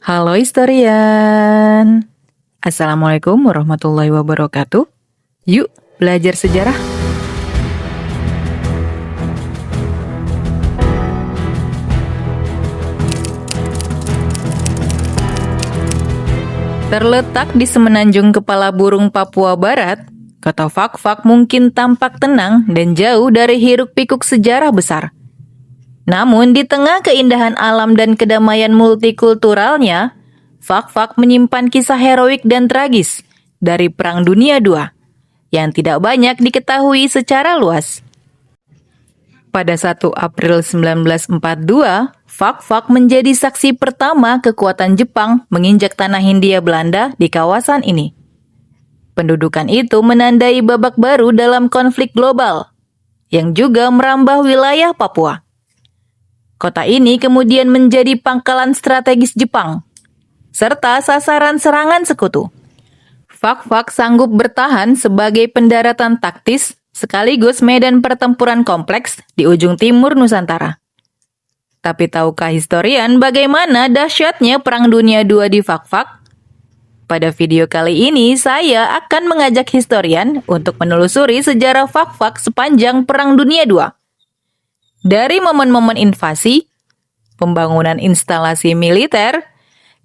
Halo historian. Assalamualaikum warahmatullahi wabarakatuh. Yuk belajar sejarah. Terletak di semenanjung Kepala Burung Papua Barat, kota Fak-Fak mungkin tampak tenang dan jauh dari hiruk-pikuk sejarah besar. Namun di tengah keindahan alam dan kedamaian multikulturalnya, Fak-Fak menyimpan kisah heroik dan tragis dari Perang Dunia II yang tidak banyak diketahui secara luas. Pada 1 April 1942, Fak-Fak menjadi saksi pertama kekuatan Jepang menginjak tanah Hindia Belanda di kawasan ini. Pendudukan itu menandai babak baru dalam konflik global, yang juga merambah wilayah Papua. Kota ini kemudian menjadi pangkalan strategis Jepang, serta sasaran serangan sekutu. Fak-Fak sanggup bertahan sebagai pendaratan taktis sekaligus medan pertempuran kompleks di ujung timur Nusantara. Tapi tahukah historian bagaimana dahsyatnya Perang Dunia II di Fak-Fak? Pada video kali ini, saya akan mengajak historian untuk menelusuri sejarah Fak-Fak sepanjang Perang Dunia II. Dari momen-momen invasi, pembangunan instalasi militer,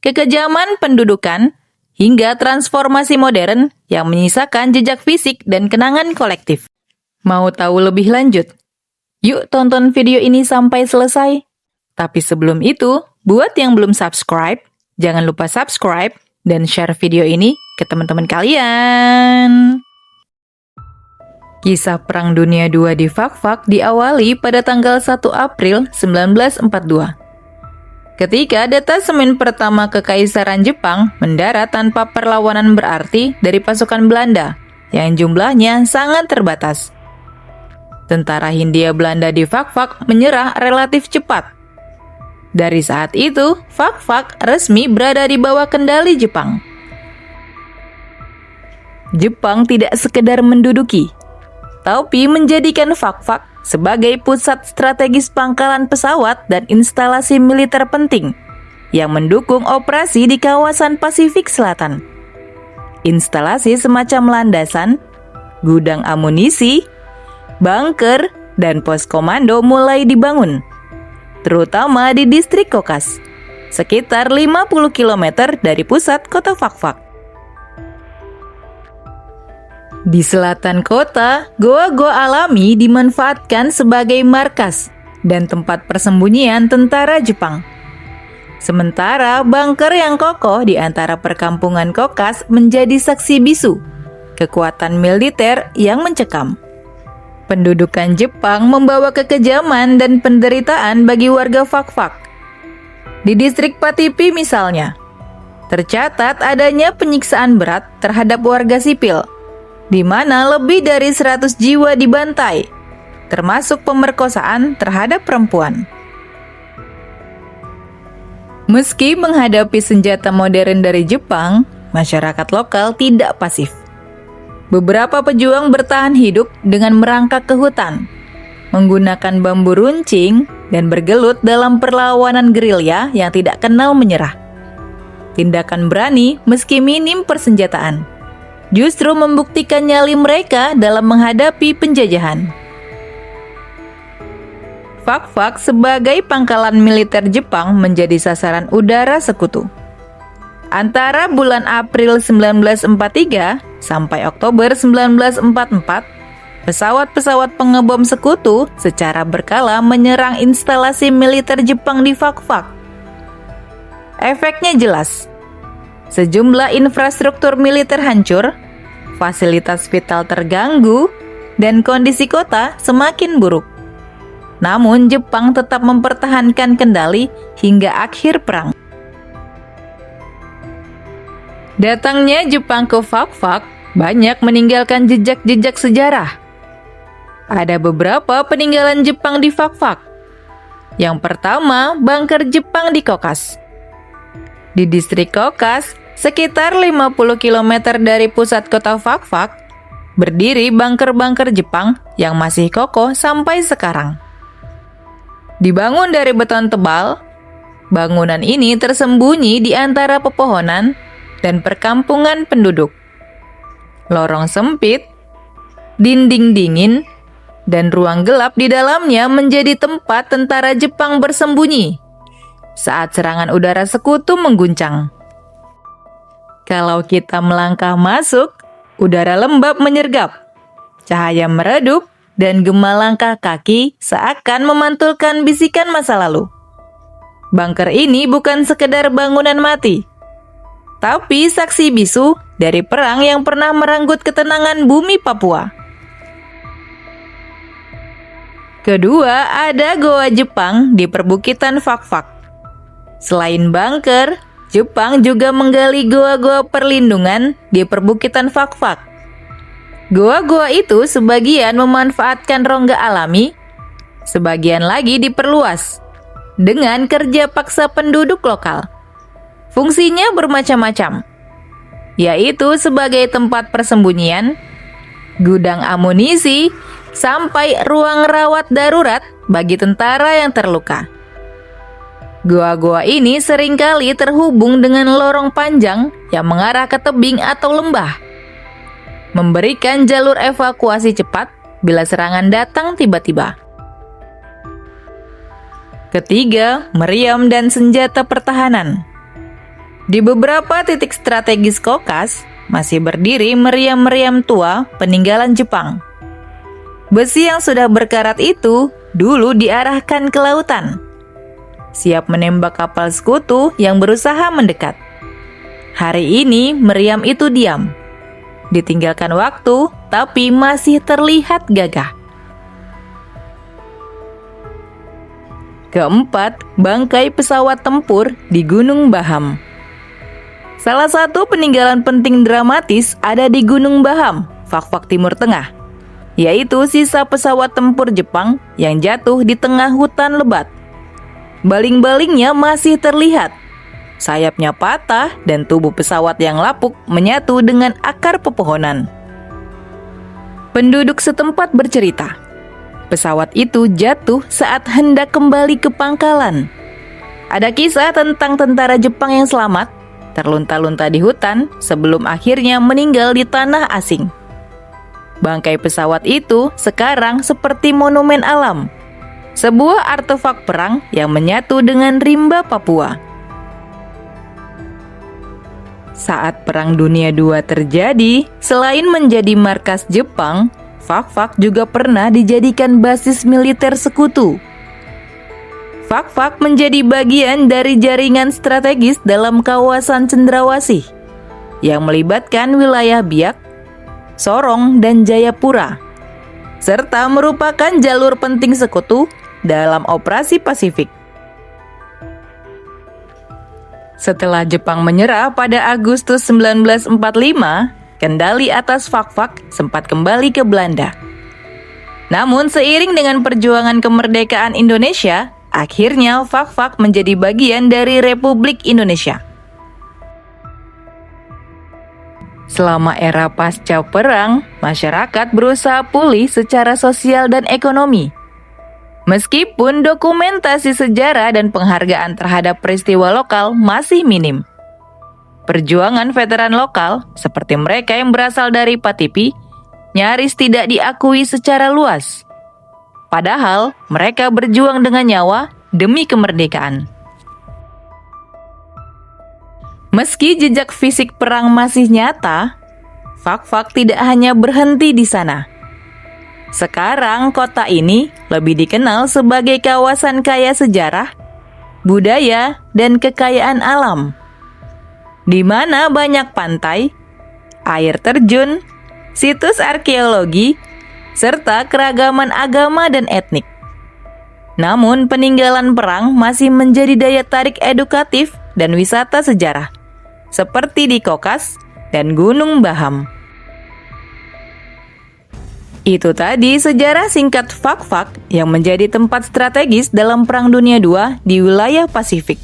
kekejaman pendudukan, hingga transformasi modern yang menyisakan jejak fisik dan kenangan kolektif. Mau tahu lebih lanjut? Yuk tonton video ini sampai selesai. Tapi sebelum itu, buat yang belum subscribe, jangan lupa subscribe dan share video ini ke teman-teman kalian. Kisah Perang Dunia II di Fak-Fak diawali pada tanggal 1 April 1942. Ketika detasemen pertama Kekaisaran Jepang mendarat tanpa perlawanan berarti dari pasukan Belanda, yang jumlahnya sangat terbatas. Tentara Hindia Belanda di Fak-Fak menyerah relatif cepat. Dari saat itu, Fak-Fak resmi berada di bawah kendali Jepang. Jepang tidak sekedar menduduki, tapi menjadikan Fak-Fak sebagai pusat strategis pangkalan pesawat dan instalasi militer penting yang mendukung operasi di kawasan Pasifik Selatan. Instalasi semacam landasan, gudang amunisi, bunker, dan pos komando mulai dibangun, terutama di distrik Kokas, sekitar 50 km dari pusat kota Fak-Fak. Di selatan kota, goa-goa alami dimanfaatkan sebagai markas dan tempat persembunyian tentara Jepang. Sementara bunker yang kokoh di antara perkampungan Kokas menjadi saksi bisu kekuatan militer yang mencekam. Pendudukan Jepang membawa kekejaman dan penderitaan bagi warga Fak-Fak. Di distrik Patipi misalnya, tercatat adanya penyiksaan berat terhadap warga sipil, di mana lebih dari 100 jiwa dibantai, termasuk pemerkosaan terhadap perempuan. Meski menghadapi senjata modern dari Jepang, masyarakat lokal tidak pasif. Beberapa pejuang bertahan hidup dengan merangkak ke hutan, menggunakan bambu runcing, dan bergelut dalam perlawanan gerilya yang tidak kenal menyerah. Tindakan berani meski minim persenjataan justru membuktikan nyali mereka dalam menghadapi penjajahan. Fak-Fak sebagai pangkalan militer Jepang menjadi sasaran udara sekutu. Antara bulan April 1943 sampai Oktober 1944, pesawat-pesawat pengebom sekutu secara berkala menyerang instalasi militer Jepang di Fak-Fak. Efeknya jelas. Sejumlah infrastruktur militer hancur, fasilitas vital terganggu, dan kondisi kota semakin buruk. Namun Jepang tetap mempertahankan kendali hingga akhir perang. Datangnya Jepang ke Fak-Fak banyak meninggalkan jejak-jejak sejarah. Ada beberapa peninggalan Jepang di Fak-Fak. Yang pertama, bunker Jepang di Kokas. Di distrik Kokas, sekitar 50 km dari pusat kota Fak-Fak, berdiri bunker-bunker Jepang yang masih kokoh sampai sekarang. Dibangun dari beton tebal, Bangunan ini tersembunyi di antara pepohonan dan perkampungan penduduk. Lorong sempit, dinding dingin, dan ruang gelap di dalamnya menjadi tempat tentara Jepang bersembunyi saat serangan udara sekutu mengguncang. Kalau kita melangkah masuk, udara lembab menyergap, cahaya meredup, dan gema langkah kaki seakan memantulkan bisikan masa lalu. Bunker ini bukan sekedar bangunan mati, tapi saksi bisu dari perang yang pernah merenggut ketenangan bumi Papua. Kedua, ada Goa Jepang di perbukitan Fak-Fak. Selain bunker, Jepang juga menggali goa-goa perlindungan di perbukitan Fak-Fak. Goa-goa itu sebagian memanfaatkan rongga alami, sebagian lagi diperluas dengan kerja paksa penduduk lokal. Fungsinya bermacam-macam, yaitu sebagai tempat persembunyian, gudang amunisi, sampai ruang rawat darurat bagi tentara yang terluka. Goa-goa ini seringkali terhubung dengan lorong panjang yang mengarah ke tebing atau lembah, memberikan jalur evakuasi cepat bila serangan datang tiba-tiba. Ketiga, meriam dan senjata pertahanan. Di beberapa titik strategis Kaukas masih berdiri meriam-meriam tua peninggalan Jepang. Besi yang sudah berkarat itu dulu diarahkan ke lautan, siap menembak kapal sekutu yang berusaha mendekat. Hari ini meriam itu diam, ditinggalkan waktu, tapi masih terlihat gagah. Keempat, bangkai pesawat tempur di Gunung Baham. Salah satu peninggalan penting dramatis ada di Gunung Baham, Fak-Fak Timur Tengah, yaitu sisa pesawat tempur Jepang yang jatuh di tengah hutan lebat. Baling-balingnya masih terlihat, sayapnya patah dan tubuh pesawat yang lapuk menyatu dengan akar pepohonan. Penduduk setempat bercerita, pesawat itu jatuh saat hendak kembali ke pangkalan. Ada kisah tentang tentara Jepang yang selamat, terlunta-lunta di hutan sebelum akhirnya meninggal di tanah asing. Bangkai pesawat itu sekarang seperti monumen alam, sebuah artefak perang yang menyatu dengan rimba Papua. Saat Perang Dunia II terjadi, selain menjadi markas Jepang, Fak-Fak juga pernah dijadikan basis militer sekutu. Fak-Fak menjadi bagian dari jaringan strategis dalam kawasan Cendrawasih yang melibatkan wilayah Biak, Sorong, dan Jayapura, serta merupakan jalur penting sekutu dalam operasi Pasifik. Setelah Jepang menyerah pada Agustus 1945, kendali atas Fak-Fak sempat kembali ke Belanda. Namun seiring dengan perjuangan kemerdekaan Indonesia, akhirnya Fak-Fak menjadi bagian dari Republik Indonesia. Selama era pasca perang, masyarakat berusaha pulih secara sosial dan ekonomi. Meskipun dokumentasi sejarah dan penghargaan terhadap peristiwa lokal masih minim. Perjuangan veteran lokal, seperti mereka yang berasal dari Patipi, nyaris tidak diakui secara luas. Padahal, mereka berjuang dengan nyawa demi kemerdekaan. Meski jejak fisik perang masih nyata, Fak-Fak tidak hanya berhenti di sana. Sekarang kota ini lebih dikenal sebagai kawasan kaya sejarah, budaya, dan kekayaan alam, di mana banyak pantai, air terjun, situs arkeologi, serta keragaman agama dan etnik. Namun peninggalan perang masih menjadi daya tarik edukatif dan wisata sejarah, seperti di Kaukas dan Gunung Baham. Itu tadi sejarah singkat Fak-Fak yang menjadi tempat strategis dalam Perang Dunia II di wilayah Pasifik.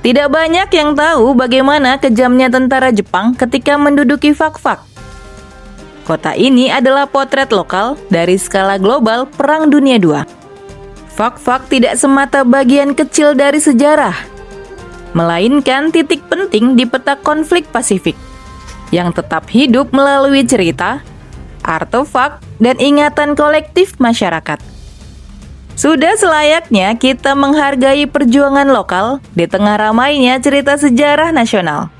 Tidak banyak yang tahu bagaimana kejamnya tentara Jepang ketika menduduki Fak-Fak. Kota ini adalah potret lokal dari skala global Perang Dunia II. Fak-fak tidak semata bagian kecil dari sejarah, melainkan titik penting di peta konflik Pasifik yang tetap hidup melalui cerita, artefak, dan ingatan kolektif masyarakat. Sudah selayaknya kita menghargai perjuangan lokal di tengah ramainya cerita sejarah nasional.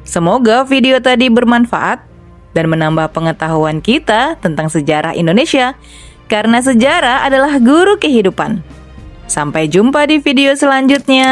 Semoga video tadi bermanfaat dan menambah pengetahuan kita tentang sejarah Indonesia, karena sejarah adalah guru kehidupan. Sampai jumpa di video selanjutnya.